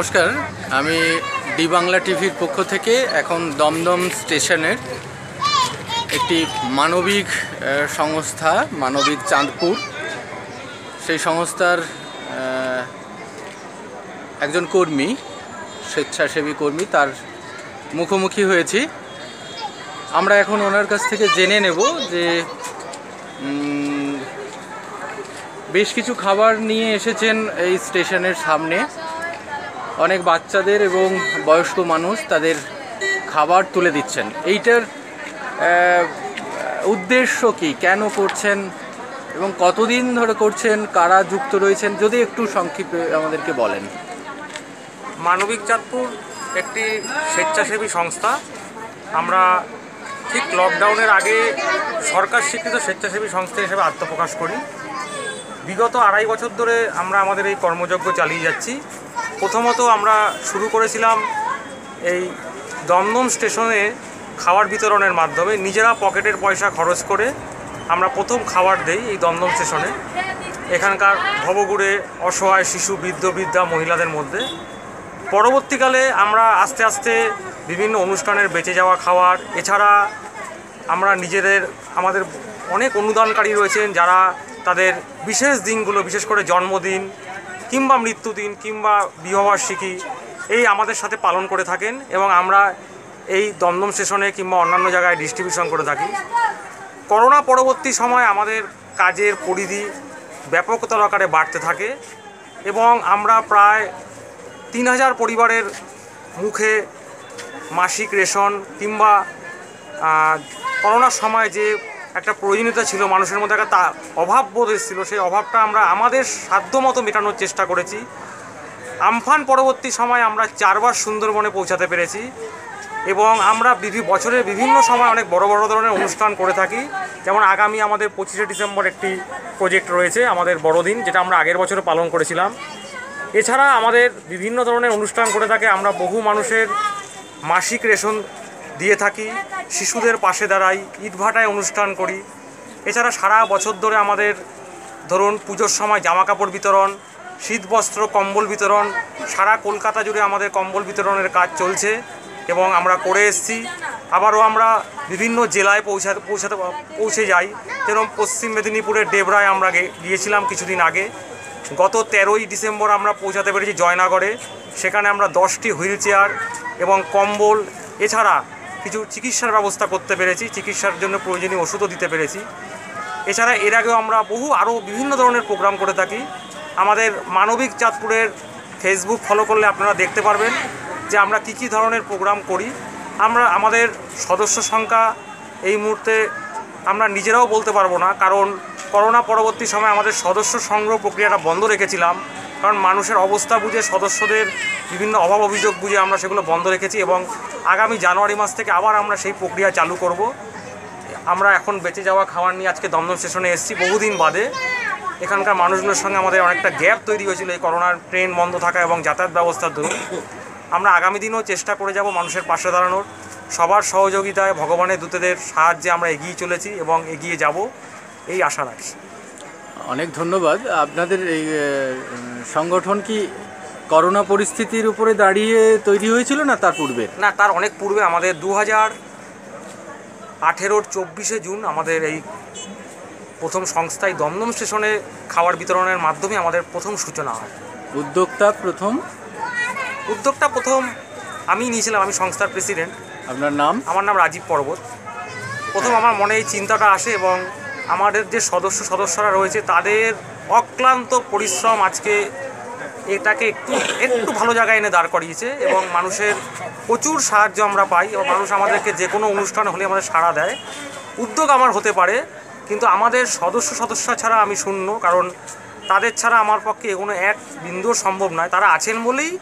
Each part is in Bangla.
নমস্কার, আমি ডি বাংলা টিভির পক্ষ থেকে এখন দমদম স্টেশনের একটি মানবিক সংস্থা মানবিক চাঁদপুর সেই সংস্থার একজন কর্মী, স্বেচ্ছাসেবী কর্মী, তার মুখোমুখি হয়েছি। আমরা এখন ওনার কাছ থেকে জেনে নেব যে বেশ কিছু খাবার নিয়ে এসেছেন এই স্টেশনের সামনে। অনেক বাচ্চাদের এবং বয়স্ক মানুষ তাদের খাবার তুলে দিচ্ছেন। এইটার উদ্দেশ্য কি, কেন করছেন এবং কতদিন ধরে করছেন, কারা যুক্ত রয়েছেন, যদি একটু সংক্ষেপে আমাদেরকে বলেন। মানবিক চাঁদপুর একটি স্বেচ্ছাসেবী সংস্থা। আমরা ঠিক লকডাউনের আগে সরকার স্বীকৃত স্বেচ্ছাসেবী সংস্থা হিসেবে আত্মপ্রকাশ করি। বিগত 2.5 বছর ধরে আমরা আমাদের এই কর্মযজ্ঞ চালিয়ে যাচ্ছি। প্রথমত আমরা শুরু করেছিলাম এই দমদম স্টেশনে খাবার বিতরণের মাধ্যমে। নিজেরা পকেটের পয়সা খরচ করে আমরা প্রথম খাবার দেই এই দমদম স্টেশনে, এখানকার ভবঘুরে অসহায় শিশু, বৃদ্ধ বৃদ্ধা মহিলাদের মধ্যে। পরবর্তীকালে আমরা আস্তে আস্তে বিভিন্ন অনুষ্ঠানের বেঁচে যাওয়া খাবার, এছাড়া আমরা আমাদের অনেক অনুদানকারী রয়েছেন যারা তাদের বিশেষ দিনগুলো, বিশেষ করে জন্মদিন কিংবা মৃত্যুদিন কিংবা বিবাহবার্ষিকী এই আমাদের সাথে পালন করে থাকেন এবং আমরা এই দমদম স্টেশনে কিংবা অন্যান্য জায়গায় ডিস্ট্রিবিউশন করে থাকি। করোনা পরবর্তী সময় আমাদের কাজের পরিধি ব্যাপকতর আকারে বাড়তে থাকে এবং আমরা প্রায় 3000 পরিবারের মুখে মাসিক রেশন কিংবা করোনার সময় যে একটা প্রয়োজনীয়তা ছিল, মানুষের মধ্যে একটা অভাব বোধ এসেছিল, সেই অভাবটা আমরা আমাদের সাধ্যমতো মেটানোর চেষ্টা করেছি। আমফান পরবর্তী সময় আমরা 4 বার সুন্দরবনে পৌঁছাতে পেরেছি এবং আমরা বছরের বিভিন্ন সময় অনেক বড় বড় ধরনের অনুষ্ঠান করে থাকি। যেমন আগামী আমাদের 25শে ডিসেম্বর একটি প্রজেক্ট রয়েছে, আমাদের বড়দিন, যেটা আমরা আগের বছরে পালন করেছিলাম। এছাড়া আমাদের বিভিন্ন ধরনের অনুষ্ঠান করে থাকে। আমরা বহু মানুষের মাসিক রেশন দিয়ে থাকি, শিশুদের পাশে দাঁড়াই, ইটভাটায় অনুষ্ঠান করি। এছাড়া সারা বছর ধরে আমাদের ধরুন পুজোর সময় জামা কাপড় বিতরণ, শীতবস্ত্র, কম্বল বিতরণ, সারা কলকাতা জুড়ে আমাদের কম্বল বিতরণের কাজ চলছে এবং আমরা করে এসেছি। আবারও আমরা বিভিন্ন জেলায় পৌঁছে যাই। যেরকম পশ্চিম মেদিনীপুরের ডেবরায় আমরা গিয়েছিলাম কিছুদিন আগে। গত 13ই ডিসেম্বর আমরা পৌঁছাতে পেরেছি জয়নগরে। সেখানে আমরা 10টি হুইল চেয়ার এবং কম্বল, এছাড়া কিছু চিকিৎসার ব্যবস্থা করতে পেরেছি, চিকিৎসার জন্য প্রয়োজনীয় ওষুধও দিতে পেরেছি। এছাড়া এর আগেও আমরা আরও বিভিন্ন ধরনের প্রোগ্রাম করে থাকি। আমাদের মানবিক চাঁদপুরের ফেসবুক ফলো করলে আপনারা দেখতে পারবেন যে আমরা কী ধরনের প্রোগ্রাম করি। আমাদের সদস্য সংখ্যা এই মুহূর্তে আমরা নিজেরাও বলতে পারবো না, কারণ করোনা পরবর্তী সময় আমাদের সদস্য সংগ্রহ প্রক্রিয়াটা বন্ধ রেখেছিলাম, কারণ মানুষের অবস্থা বুঝে, সদস্যদের বিভিন্ন অভাব অভিযোগ বুঝে আমরা সেগুলো বন্ধ রেখেছি এবং আগামী জানুয়ারি মাস থেকে আবার আমরা সেই প্রক্রিয়া চালু করব। আমরা এখন বেঁচে যাওয়া খাবার নিয়ে আজকে দমদম স্টেশনে এসেছি বহুদিন বাদে। এখানকার মানুষগুলোর সঙ্গে আমাদের অনেকটা গ্যাপ তৈরি হয়েছিল এই করোনার ট্রেন বন্ধ থাকা এবং যাতায়াত ব্যবস্থার দরুন। আমরা আগামী দিনেও চেষ্টা করে যাব মানুষের পাশে দাঁড়ানোর। সবার সহযোগিতায়, ভগবানের দূতেদের সাহায্যে আমরা এগিয়ে চলেছি এবং এগিয়ে যাব, এই আশা রাখি। অনেক ধন্যবাদ। আপনাদের এই সংগঠন কি করোনা পরিস্থিতির উপরে দাঁড়িয়ে তৈরি হয়েছিল না তার পূর্বে? না, তার অনেক পূর্বে। আমাদের 2018-র 24শে জুন আমাদের এই প্রথম সংস্থায় দমদম স্টেশনে খাবার বিতরণের মাধ্যমে আমাদের প্রথম সূচনা হয়। উদ্যোক্তা প্রথম আমি নিয়েছিলাম, আমি সংস্থার প্রেসিডেন্ট। আপনার নাম? আমার নাম রাজীব পর্বত। প্রথম আমার মনে এই চিন্তাটা আসে এবং আমাদের যে সদস্যরা রয়েছে তাদের অক্লান্ত পরিশ্রম আজকে এটাকে একটু ভালো জায়গায় এনে দাঁড় করিয়েছে এবং মানুষের প্রচুর সাহায্য আমরা পাই এবং মানুষ আমাদেরকে যে কোনো অনুষ্ঠান হলে আমাদের সাড়া দেয়। উদ্যোগ আমার হতে পারে, কিন্তু আমাদের সদস্য ছাড়া আমি শূন্য, কারণ তাদের ছাড়া আমার পক্ষে এগোনো এক বিন্দুও সম্ভব নয়। তারা আছেন বলেই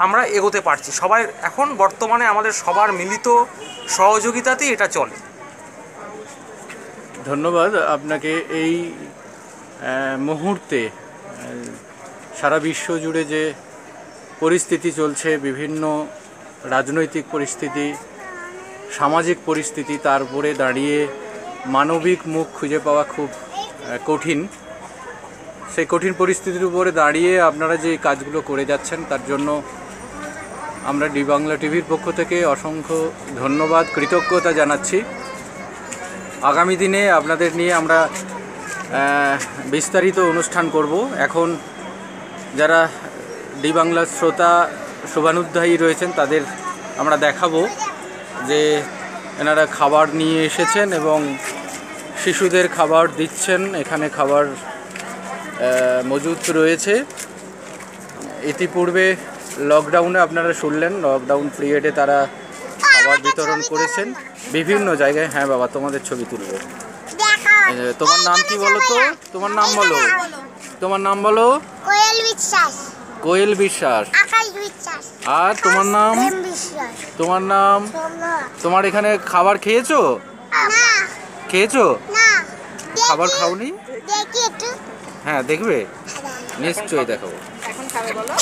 আমরা এগোতে পারছি। সবাই এখন বর্তমানে আমাদের সবার মিলিত সহযোগিতাতেই এটা চলে। ধন্যবাদ আপনাকে। এই মুহূর্তে সারা বিশ্ব জুড়ে যে পরিস্থিতি চলছে, বিভিন্ন রাজনৈতিক পরিস্থিতি, সামাজিক পরিস্থিতি, তার উপরে দাঁড়িয়ে মানবিক মুখ খুঁজে পাওয়া খুব কঠিন। সেই কঠিন পরিস্থিতির উপরে দাঁড়িয়ে আপনারা যে কাজগুলো করে যাচ্ছেন তার জন্য আমরা ডি বাংলা টিভির পক্ষ থেকে অসংখ্য ধন্যবাদ, কৃতজ্ঞতা জানাচ্ছি। আগামী দিনে আপনাদের নিয়ে আমরা বিস্তারিত অনুষ্ঠান করব। এখন যারা ডি বাংলার শ্রোতা শুভানুধ্যায়ী রয়েছেন তাদের আমরা দেখাবো যে এনারা খাবার নিয়ে এসেছেন এবং শিশুদের খাবার দিচ্ছেন। এখানে খাবার মজুদ রয়েছে। ইতিপূর্বে লকডাউনে আপনারা শুনলেন, লকডাউন পিরিয়ডে তারা খাবার বিতরণ করেছেন বিভিন্ন জায়গায়। হ্যাঁ বাবা, তোমাদের ছবি তুলবো। তোমার নাম কি বলো তো? তোমার নাম বলো, তোমার নাম বলো। কোয়েল বিশ্বাস। কোয়েল বিশ্বাস। আকাশ বিশ্বাস। আর তোমার নাম? প্রেম বিশ্বাস। তোমার নাম? তোমার এখানে খাবার খেয়েছো? না। খেয়েছো? না। খাবার খাওনি? দেখি একটু। হ্যাঁ দেখবে, নিশ্চয়ই দেখাবো। এখন খাবে বলো।